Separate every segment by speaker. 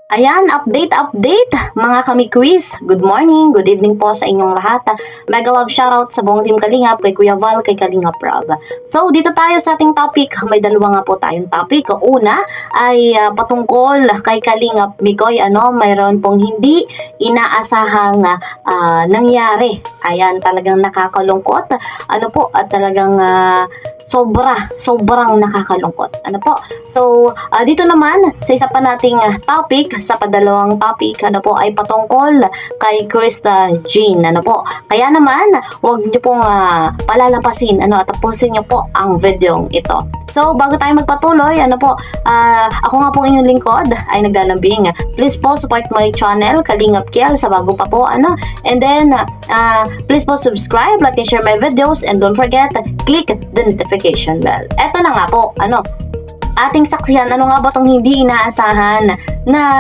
Speaker 1: Ayan, update mga kami-quiz. Good morning, good evening po sa inyong lahat. Mega love shoutout sa buong team Kalingap, kay Kuya Val, kay Kalingap Rob. So, dito tayo sa ating topic. May dalawa nga po tayong topic. Una ay patungkol kay Kalingap Mikoy. Mayroon pong hindi inaasahang nangyari. Ayan, talagang nakakalungkot. At talagang sobrang nakakalungkot. So, dito naman, sa isa pa nating topic, sa padalawang topic, ay patungkol kay Krista Jean. Kaya naman, huwag niyo pong palalampasin, at tapusin niyo po ang video ito. So, bago tayo magpatuloy, ako nga pong inyong lingkod, ay naglalambing. Please po, support my channel, Kalingap Kiel, sa bago pa po, and then, please po subscribe, like and share my videos, and don't forget, click the notification bell. Eto na nga po, ating saksihan, ano nga ba tong hindi inaasahan na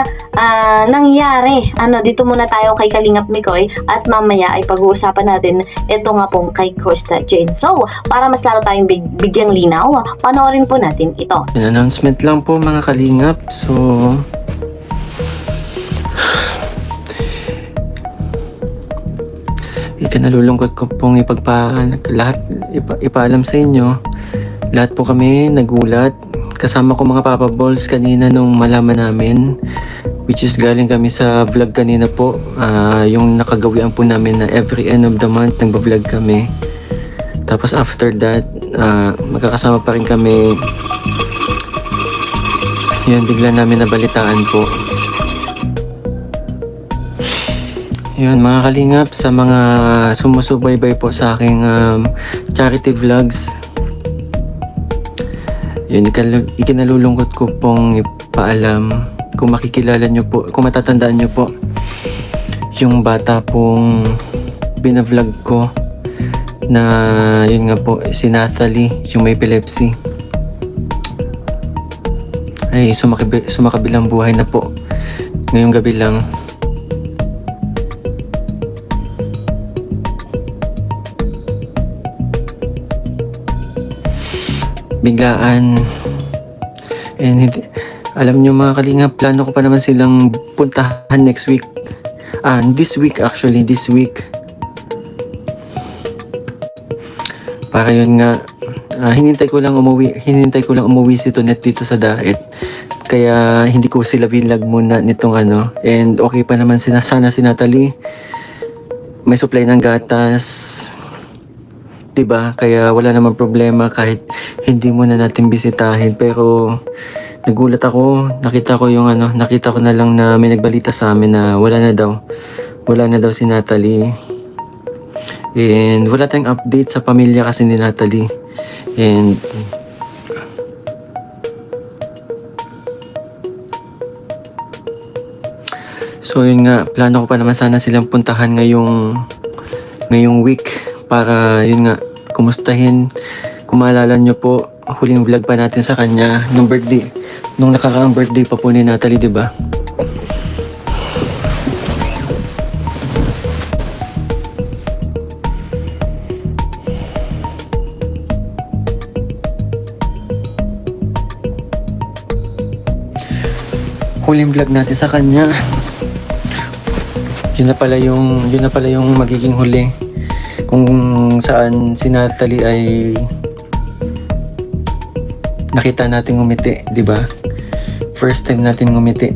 Speaker 1: nangyari. Dito muna tayo kay Kalingap Mikoy at mamaya ay pag-uusapan natin ito nga pong kay Krista Jane. So, para mas lalo tayong bigyang linaw, panoorin po natin ito.
Speaker 2: Announcement lang po mga Kalingap. So, ikanalulungkot ko pong ipaalam sa inyo. Lahat po kami nagulat. Kasama ko mga Papa Balls kanina nung malaman namin, which is galing kami sa vlog kanina po, yung nakagawian po namin na every end of the month nagba-vlog kami. Tapos after that, magkakasama pa rin kami. Yun, bigla namin nabalitaan po. Yun mga Kalingap, sa mga sumusubaybay po sa aking charity vlogs, yun, ikinalulungkot ko pong ipaalam, kung makikilala nyo po, kung matatandaan nyo po, yung bata pong binavlog ko na yun nga po, si Natalie, yung may epilepsy, ay sumakabilang buhay na po ngayong gabi lang. Biglaan, and alam nyo mga Kalingap, plano ko pa naman silang puntahan next week, this week, para yun nga, hinintay ko lang umuwi si Tonet dito sa Daet, kaya hindi ko sila binlag muna nitong and okay pa naman sana si Natalie, may supply ng gatas, diba? Kaya wala namang problema kahit hindi muna natin bisitahin. Pero nagulat ako, nakita ko na lang na may nagbalita sa amin na wala na daw si Natalie. And wala tayong update sa pamilya kasi ni Natalie. And so yun nga, plano ko pa naman sana silang puntahan ngayong week para yun nga, kumustahin. Kung maalala nyo po, huling vlog pa natin sa kanya nung nakaraang birthday pa po ni Natalie, diba? Huling vlog natin sa kanya, yun na pala yung magiging huli, kung saan si Natalie ay nakita natin ngumiti, di ba? First time natin ngumiti.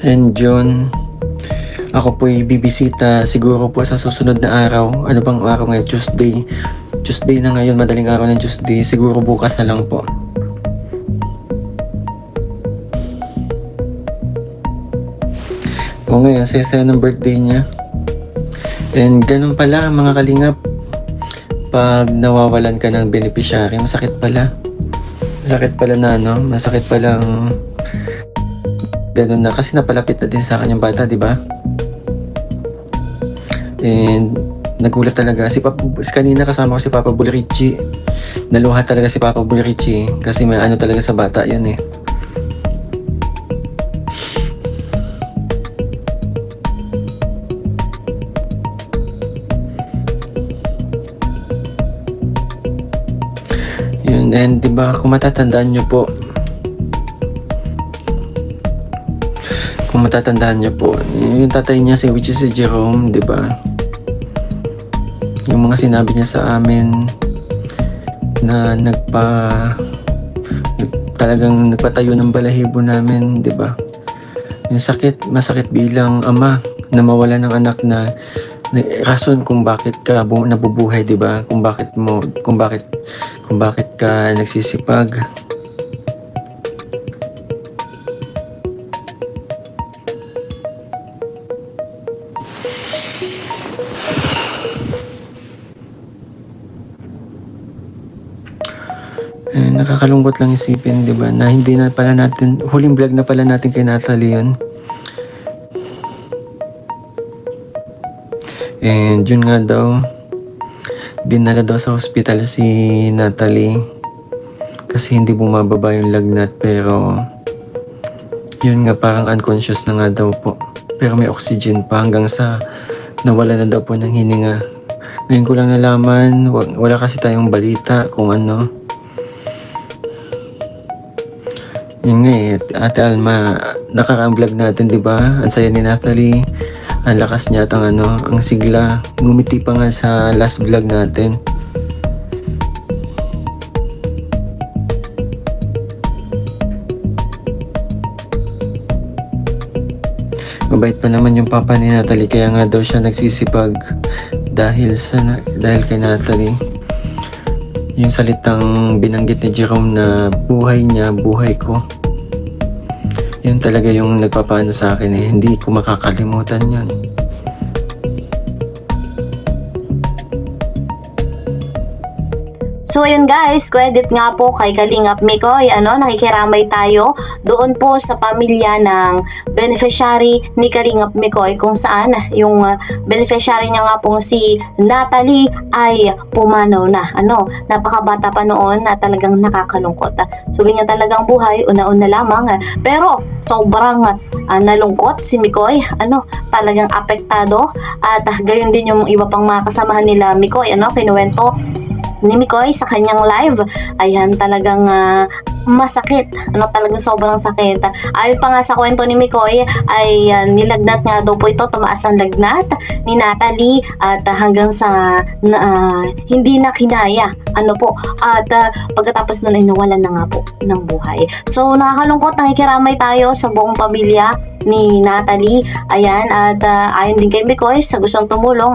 Speaker 2: And yun, ako po'y bibisita siguro po sa susunod na araw. Ano bang araw ngayon? Tuesday na ngayon, madaling araw ng Tuesday. Siguro bukas na lang po. O ngayon, saya ng birthday niya. And ganun pala mga Kalingap, pag nawawalan ka ng beneficiary, masakit pala ganun na, kasi napalapit na din sa akin yung bata, di ba? And nagulat talaga kanina, kasama ko si Papa Bulrichi. Naluha talaga si Papa Bulrichi kasi may talaga sa bata yun eh. And di ba kung matatandaan nyo po, yung tatay niya which is si Jerome, di ba? Yung mga sinabi niya sa amin na talagang nagpatayo ng balahibo namin, di ba? Yung masakit bilang ama na mawala ng anak na rason kung bakit ka nabubuhay, di ba? Kung bakit ka nagsisipag. Nakakalungkot lang isipin, di ba, na hindi na pala natin, huling vlog na pala natin kay Natalie yun. And yun nga daw, dinala daw sa hospital si Natalie kasi hindi bumababa yung lagnat, pero yun nga, parang unconscious na nga daw po, pero may oxygen pa hanggang sa nawala na daw po ng hininga. Ngayon ko lang nalaman, wala kasi tayong balita kung ano. Yun nga Ate Alma, nakaka vlog natin, di ba? Ang saya ni Natalie, ang lakas niya at ang sigla. Ngumiti pa nga sa last vlog natin. Mabait pa naman yung papa ni Natalie, kaya nga daw siya nagsisipag dahil kay Natalie. Yung salitang binanggit ni Jerome na buhay niya, buhay ko. Yun talaga yung nagpapaano sa akin Hindi ko makakalimutan yun.
Speaker 1: So ayun guys, credit nga po kay Kalingap Mikoy, nakikiramay tayo doon po sa pamilya ng beneficiary ni Kalingap Mikoy, kung saan yung beneficiary niya nga pong si Natalie ay pumanaw na. Napakabata pa noon na talagang nakakalungkot. So ganyan talagang buhay, una-una lamang. Pero sobrang nalungkot si Mikoy, talagang apektado, at gayon din yung iba pang mga kasamahan nila Mikoy, kinuwento ni Mikoy sa kanyang live. Ayan, talagang masakit. Talagang sobrang sakit. Ayon pa nga sa kwento ni Mikoy, ay nilagnat nga daw po ito, tumaas ang lagnat ni Natalie, at hanggang sa hindi na kinaya. At pagkatapos nun ay nawalan na nga po ng buhay. So nakakalungkot, nakikiramay tayo sa buong pamilya ni Natalie. Ayan, at ayon din kay Mikoy, sa gustong tumulong,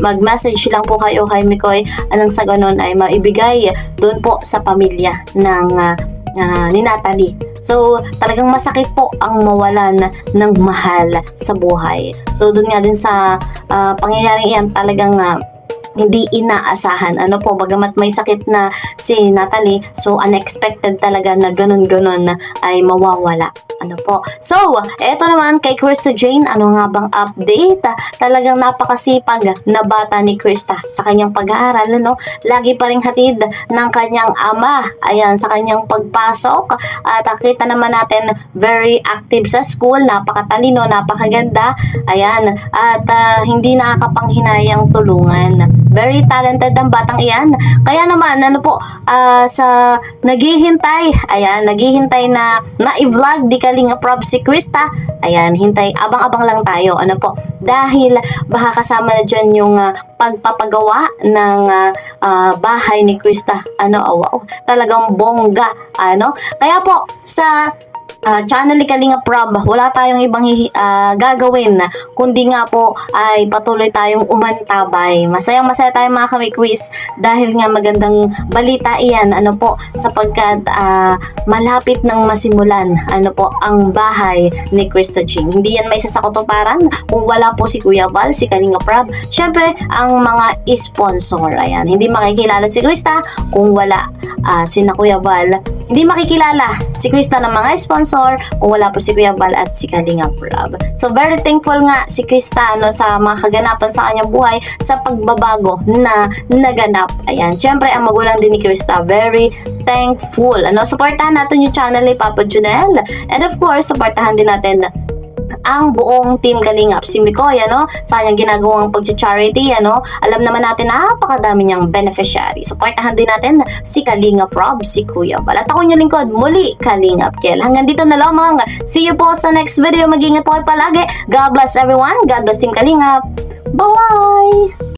Speaker 1: mag-message lang po kayo kay Mikoy, sa ganon ay maibigay doon po sa pamilya ng ni Natalie. So talagang masakit po ang mawalan ng mahal sa buhay. So doon nga din sa pangyayaring iyan, talagang hindi inaasahan. Bagamat may sakit na si Natalie, so unexpected talaga na ganun-ganun ay mawawala. So, eto naman kay Krista Jane, ano nga bang update? Talagang napakasipag na bata ni Krista sa kanyang pag-aaral, Lagi pa ring hatid ng kanyang ama, ayan, sa kanyang pagpasok. At kita naman natin, very active sa school, napakatalino, napakaganda, ayan, at hindi nakakapanghinayang tulungan. Very talented ang batang iyan. Kaya naman, sa naghihintay na i-vlog di Kalingap Rob si Krista, ayan, abang-abang lang tayo, dahil baka kasama na dyan yung pagpapagawa ng bahay ni Krista. Wow, talagang bongga, Kaya po, sa channel ni Kalingap Rob, wala tayong ibang gagawin kundi nga po ay patuloy tayong umantabay. Masayang-masaya tayo mga kami-quiz dahil nga magandang balita iyan, sapagkat malapit nang masimulan, ang bahay ni Krista Jane. Hindi yan may isa sa kutuparan kung wala po si Kuya Val, si Kalingap Rob. Syempre, ang mga sponsor, ayan, hindi makikilala si Krista kung wala sina Kuya Val. Hindi makikilala si Krista ng mga sponsor kung wala po si Kuya Val at si Kalingap Rob. So very thankful nga si Krista sa mga kaganapan sa kanyang buhay, sa pagbabago na naganap. Ayan, syempre ang magulang din ni Krista, very thankful. Supportahan natin yung channel ni Papa Junel, and of course supportahan din natin ang buong Team Kalingap. Si Mikoy, sa kanyang ginagawang pag-charity, alam naman natin na napakadami niyang beneficiary. Supportahan din natin si Kalingap Rob, si Kuya Bal. At ako yung lingkod, muli Kalingap Kel. Hanggang dito na lamang. See you po sa next video. Mag-ingat po kayo palagi. God bless everyone. God bless Team Kalingap. Bye!